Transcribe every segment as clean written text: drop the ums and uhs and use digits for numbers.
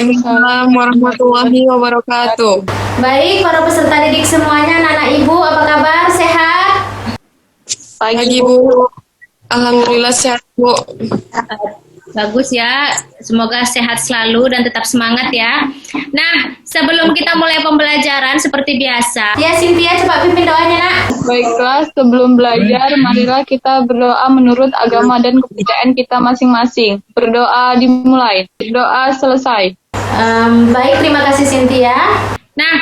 Waalaikumsalam warahmatullahi wabarakatuh. Baik, para peserta didik semuanya, anak-anak ibu, apa kabar? Sehat? Pagi Bu. Alhamdulillah sehat Bu. Bagus ya, semoga sehat selalu dan tetap semangat ya. Nah, sebelum kita mulai pembelajaran seperti biasa. Ya, Cynthia, coba pimpin doanya, nak. Baiklah, sebelum belajar, marilah kita berdoa menurut agama dan kepercayaan kita masing-masing. Berdoa dimulai, berdoa selesai. Baik, terima kasih Cynthia. Nah,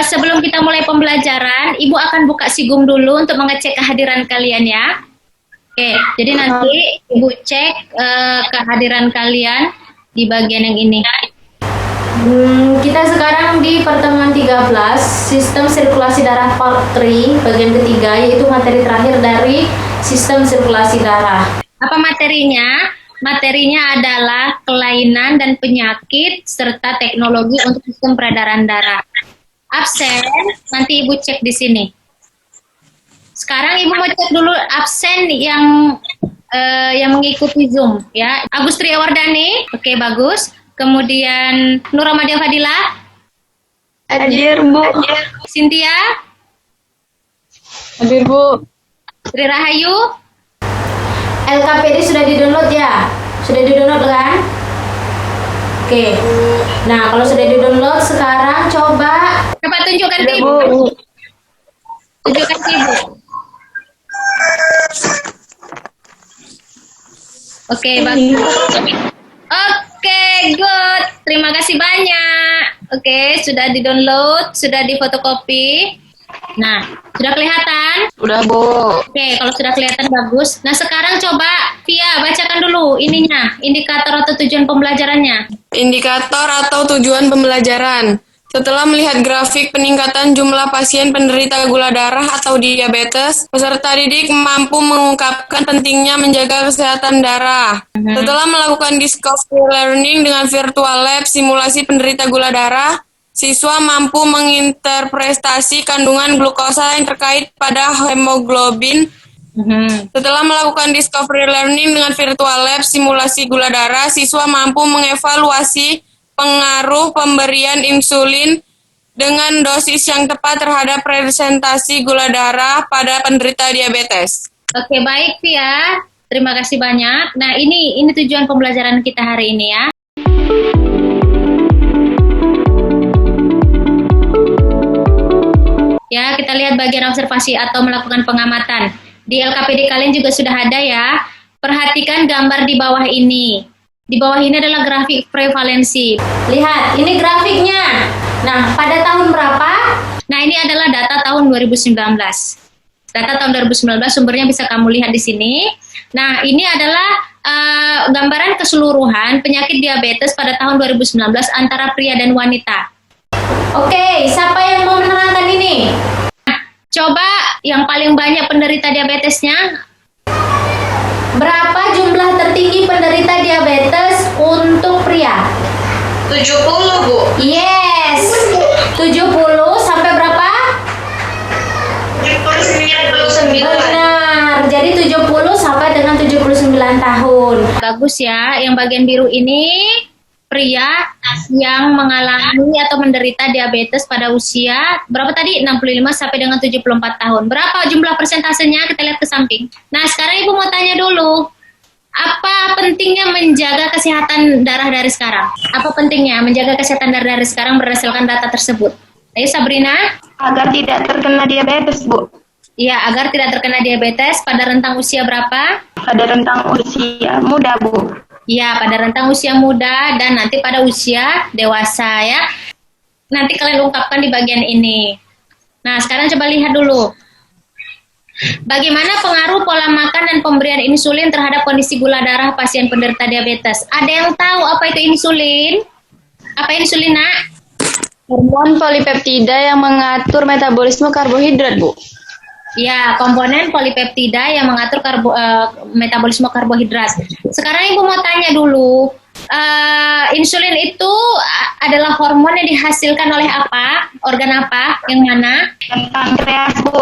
sebelum kita mulai pembelajaran, Ibu akan buka Sigum dulu untuk mengecek kehadiran kalian ya. Oke, jadi nanti Ibu cek kehadiran kalian di bagian yang ini. Kita sekarang di pertemuan 13, sistem sirkulasi darah part 3, bagian ketiga, yaitu materi terakhir dari sistem sirkulasi darah. Apa materinya? Materinya adalah kelainan dan penyakit serta teknologi untuk sistem peredaran darah. Absen, nanti Ibu cek di sini. Sekarang Ibu mau cek dulu absen yang mengikuti Zoom ya. Agustria Wardani, oke bagus. Kemudian Nur Ramadia Fadila, Hadir, Bu. Cynthia, Hadir, Bu. Sri Rahayu, LKPD sudah di-download ya? Sudah di-download kan? Oke. Nah, kalau sudah di-download, sekarang coba tunjukkan ke Ibu. Tunjukkan ke Ibu. Oke, bagus. Oke, good. Terima kasih banyak. Oke, sudah di-download, sudah di-fotokopi. Nah, sudah kelihatan? Udah, Bu. Oke, kalau sudah kelihatan bagus. Nah, sekarang coba Via bacakan dulu ininya, indikator atau tujuan pembelajarannya. Indikator atau tujuan pembelajaran. Setelah melihat grafik peningkatan jumlah pasien penderita gula darah atau diabetes, peserta didik mampu mengungkapkan pentingnya menjaga kesehatan darah. Setelah melakukan discovery learning dengan virtual lab simulasi penderita gula darah, siswa mampu menginterpretasi kandungan glukosa yang terkait pada hemoglobin. Setelah melakukan discovery learning dengan virtual lab simulasi gula darah, siswa mampu mengevaluasi pengaruh pemberian insulin dengan dosis yang tepat terhadap presentasi gula darah pada penderita diabetes. Oke, baik Via. Terima kasih banyak. Nah, ini tujuan pembelajaran kita hari ini ya. Ya, kita lihat bagian observasi atau melakukan pengamatan. Di LKPD kalian juga sudah ada ya. Perhatikan gambar di bawah ini. Di bawah ini adalah grafik prevalensi. lihat, ini grafiknya. Nah, pada tahun berapa? Nah, ini adalah data tahun 2019. Data tahun 2019 sumbernya bisa kamu lihat di sini. Nah, ini adalah gambaran keseluruhan penyakit diabetes pada tahun 2019 antara pria dan wanita. Oke, siapa yang mau menerangkan ini? Coba yang paling banyak penderita diabetesnya. Berapa jumlah tertinggi penderita diabetes untuk pria? 70 Bu. Yes. 70 sampai berapa? 79. Benar. Jadi 70 sampai dengan 79 tahun. Bagus ya, yang bagian biru ini pria yang mengalami atau menderita diabetes pada usia berapa tadi? 65 sampai dengan 74 tahun. Berapa jumlah persentasenya? Kita lihat ke samping. Nah, sekarang Ibu mau tanya dulu. Apa pentingnya menjaga kesehatan darah dari sekarang? Apa pentingnya menjaga kesehatan darah dari sekarang berdasarkan data tersebut? Ayo Sabrina. Agar tidak terkena diabetes, Bu. Iya, agar tidak terkena diabetes pada rentang usia berapa? Pada rentang usia muda, Bu. Ya, pada rentang usia muda dan nanti pada usia dewasa ya. Nanti kalian ungkapkan di bagian ini. Nah, sekarang coba lihat dulu. Bagaimana pengaruh pola makan dan pemberian insulin terhadap kondisi gula darah pasien penderita diabetes? Ada yang tahu apa itu insulin? Apa insulin, Nak? Hormon polipeptida yang mengatur metabolisme karbohidrat, Bu. Ya, komponen polipeptida yang mengatur metabolisme karbohidrat. Sekarang Ibu mau tanya dulu, insulin itu adalah hormon yang dihasilkan oleh apa? Organ apa? Yang mana? Pankreas, Bu.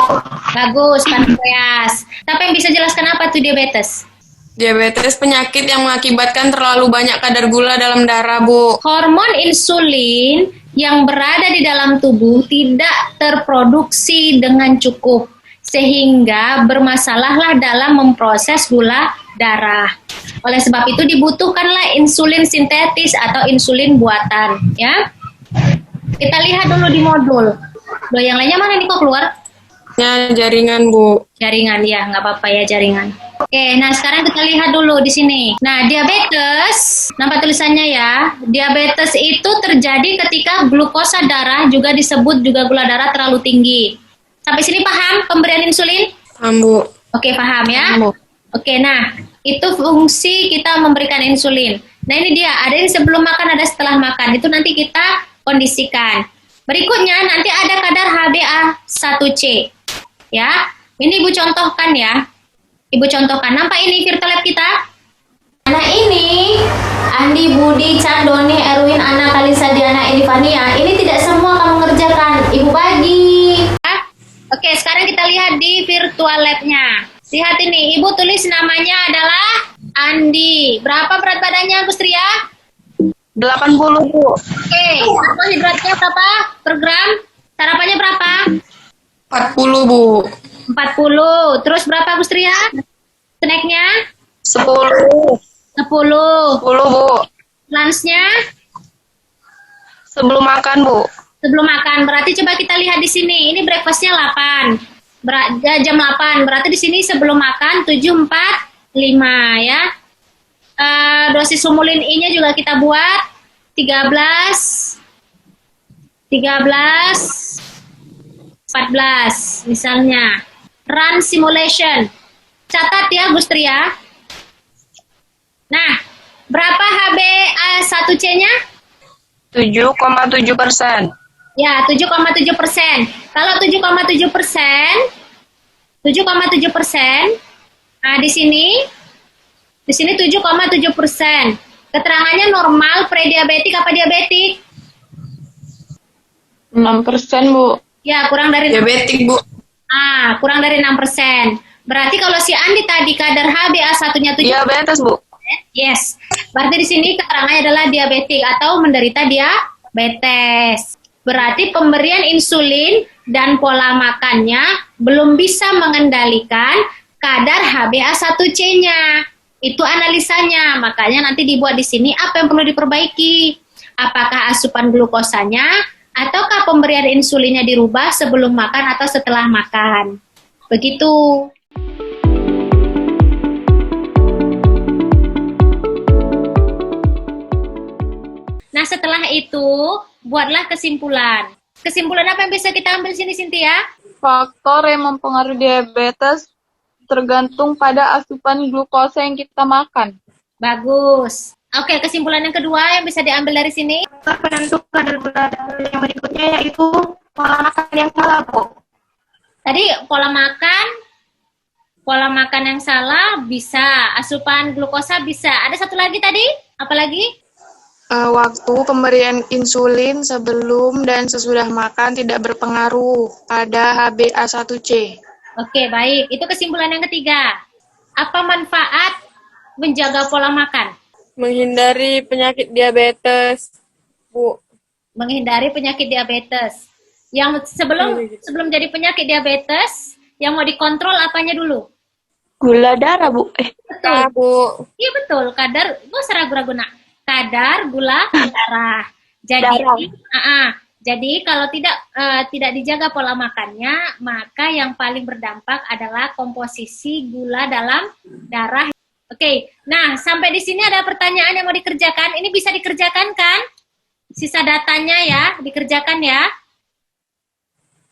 Bagus, pankreas. Tapi yang bisa jelaskan apa itu diabetes? Diabetes penyakit yang mengakibatkan terlalu banyak kadar gula dalam darah, Bu. Hormon insulin yang berada di dalam tubuh tidak terproduksi dengan cukup, sehingga bermasalahlah dalam memproses gula darah. Oleh sebab itu dibutuhkanlah insulin sintetis atau insulin buatan, ya. Kita lihat dulu di modul. Loh, yang lainnya mana nih kok keluar? Ya, jaringan, Bu. Jaringan, ya, nggak apa-apa ya jaringan. Oke, nah sekarang kita lihat dulu di sini. Nah, diabetes, nampak tulisannya ya. Diabetes itu terjadi ketika glukosa darah, juga disebut juga gula darah terlalu tinggi. Sampai sini paham pemberian insulin? Paham, Bu. Oke, paham ya? Paham, Bu. Oke, nah itu fungsi kita memberikan insulin. Nah ini dia, ada yang sebelum makan, ada setelah makan. Itu nanti kita kondisikan. Berikutnya nanti ada kadar HbA1c. Ya, ini Ibu contohkan ya. Ibu contohkan, nampak ini virtual lab kita? Nah ini Andi, Budi, Candoni, Erwin, Ana, Kalisa, Diana, Edivania. Ini tidak semua kamu ngerjakan, Ibu bagi. Oke, sekarang kita lihat di virtual lab-nya. Lihat ini, Ibu tulis namanya adalah Andi. Berapa berat badannya, Gustria? 80, Bu. Oke, karbohidratnya berapa per gram? Sarapannya berapa? 40, Bu. 40. Terus berapa, Gustria? Snacknya? 10. 10. 10, Bu. Lunchnya? Sebelum makan, Bu. Sebelum makan. Berarti coba kita lihat di sini. Ini breakfastnya 8. Jam 8. Berarti di sini sebelum makan 7:45 ya. Dosis humulin I-nya juga kita buat 13 14 misalnya. Run simulation. Catat ya Gustria. Nah, berapa HbA1c-nya? 7,7%. Ya, 7,7%. Kalau 7,7%, nah di sini 7,7%. Keterangannya normal, prediabetik apa diabetik? 6%, Bu. Ya, kurang dari Diabetik, Bu. kurang dari 6%. Berarti kalau si Andi tadi kadar HbA1-nya 7, Diabetes, Bu. yes. Berarti di sini keterangannya adalah diabetik atau menderita diabetes. Berarti pemberian insulin dan pola makannya belum bisa mengendalikan kadar HbA1c-nya. Itu analisanya. Makanya nanti dibuat di sini apa yang perlu diperbaiki. Apakah asupan glukosanya ataukah pemberian insulinnya dirubah sebelum makan atau setelah makan. Begitu. Nah, setelah itu buatlah kesimpulan. Kesimpulan apa yang bisa kita ambil sini, Cynthia? Faktor yang mempengaruhi diabetes tergantung pada asupan glukosa yang kita makan. Bagus. Oke, kesimpulan yang kedua yang bisa diambil dari sini. Penentu kadar gula darah yang berikutnya yaitu pola makan yang salah, Bu. Tadi pola makan yang salah bisa, asupan glukosa bisa. Ada satu lagi tadi? Apa lagi? Waktu pemberian insulin sebelum dan sesudah makan tidak berpengaruh pada HbA1c. Oke, baik. Itu kesimpulan yang ketiga. Apa manfaat menjaga pola makan? Menghindari penyakit diabetes, Bu. Menghindari penyakit diabetes. Yang sebelum jadi penyakit diabetes, yang mau dikontrol apanya dulu? Gula darah, Bu. Betul. Bu. Iya betul. Kadar, nggak usah ragu-ragu nak. Kadar gula darah. Jadi kalau tidak dijaga pola makannya, maka yang paling berdampak adalah komposisi gula dalam darah. Oke, nah sampai di sini ada pertanyaan yang mau dikerjakan. Ini bisa dikerjakan kan? Sisa datanya ya, dikerjakan ya.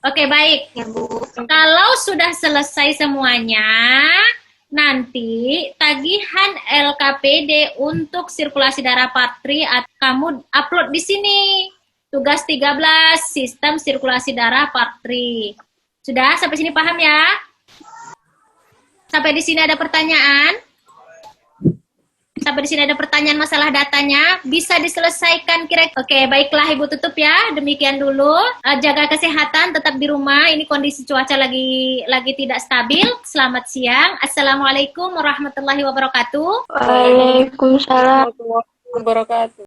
Oke, baik. Ya, Bu. Kalau sudah selesai semuanya, nanti tagihan LKPD untuk sirkulasi darah part 3 kamu upload di sini. Tugas 13, sistem sirkulasi darah part 3. Sudah sampai sini paham ya? Sampai di sini ada pertanyaan? Sampai di sini ada pertanyaan masalah datanya, bisa diselesaikan kira-kira. Oke, baiklah Ibu tutup ya. Demikian dulu. Jaga kesehatan, tetap di rumah. Ini kondisi cuaca lagi tidak stabil. Selamat siang. Assalamualaikum warahmatullahi wabarakatuh. Waalaikumsalam. Wabarakatuh.